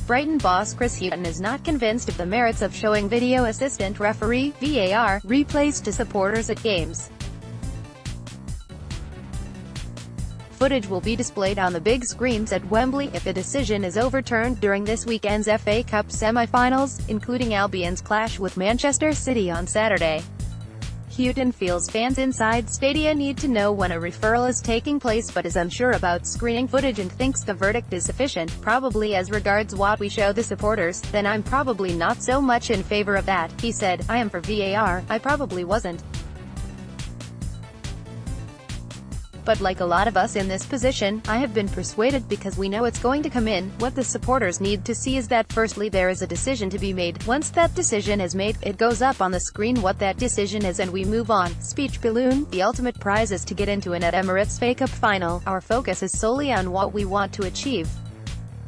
Brighton boss Chris Hughton is not convinced of the merits of showing video assistant referee (VAR) replays to supporters at games. Footage will be displayed on the big screens at Wembley if a decision is overturned during this weekend's FA Cup semi-finals, including Albion's clash with Manchester City on Saturday. Hughton feels fans inside stadia need to know when a referral is taking place but is unsure about screening footage and thinks the verdict is sufficient, probably as regards what we show the supporters. Then I'm probably not so much in favor of that, he said. I am for VAR, I probably wasn't. But like a lot of us in this position, I have been persuaded because we know it's going to come in. What the supporters need to see is that firstly there is a decision to be made. Once that decision is made, it goes up on the screen what that decision is and we move on. Speech balloon. The ultimate prize is to get into an Emirates FA Cup final. Our focus is solely on what we want to achieve.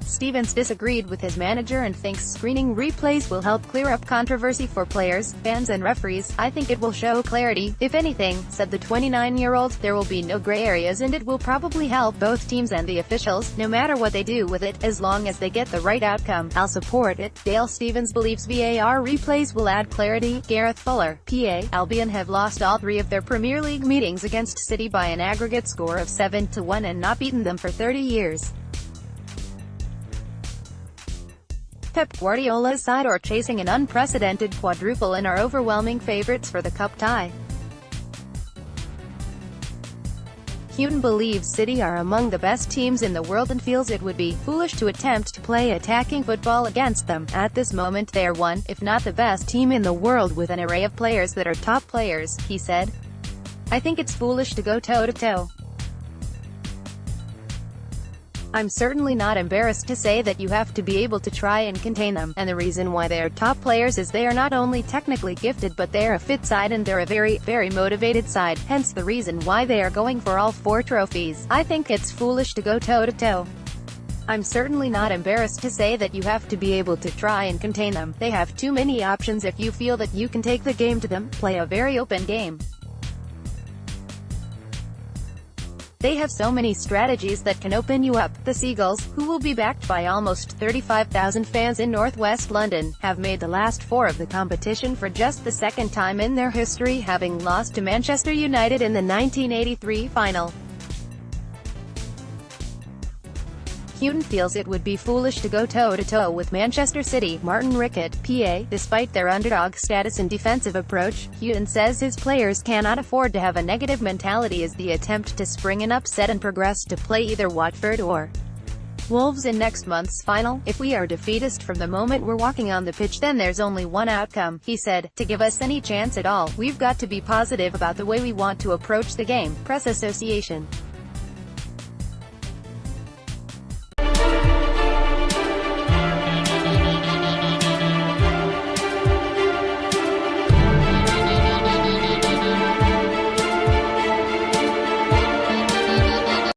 Stevens disagreed with his manager and thinks screening replays will help clear up controversy for players, fans and referees. I think it will show clarity, if anything, said the 29-year-old. There will be no gray areas and it will probably help both teams and the officials, no matter what they do with it, as long as they get the right outcome. I'll support it. Dale Stevens believes VAR replays will add clarity. Gareth Fuller, PA. Albion have lost all 3 of their Premier League meetings against City by an aggregate score of 7-1 and not beaten them for 30 years. Pep Guardiola's side are chasing an unprecedented quadruple and are overwhelming favourites for the cup tie. Hughton believes City are among the best teams in the world and feels it would be foolish to attempt to play attacking football against them. At this moment they are one, if not the best team in the world with an array of players that are top players, he said. I think it's foolish to go toe-to-toe. I'm certainly not embarrassed to say that you have to be able to try and contain them, and the reason why they are top players is they are not only technically gifted but they are a fit side and they're a very, very motivated side, hence the reason why they are going for all 4 trophies. I think it's foolish to go toe-to-toe. I'm certainly not embarrassed to say that you have to be able to try and contain them. They have too many options if you feel that you can take the game to them, play a very open game. They have so many strategies that can open you up. The Seagulls, who will be backed by almost 35,000 fans in northwest London, have made the last 4 of the competition for just the 2nd time in their history, having lost to Manchester United in the 1983 final. Hughton feels it would be foolish to go toe-to-toe with Manchester City. Martin Rickett, PA. Despite their underdog status and defensive approach, Hughton says his players cannot afford to have a negative mentality as the attempt to spring an upset and progress to play either Watford or Wolves in next month's final. If we are defeatist from the moment we're walking on the pitch, then there's only one outcome, he said. To give us any chance at all, we've got to be positive about the way we want to approach the game. Press Association.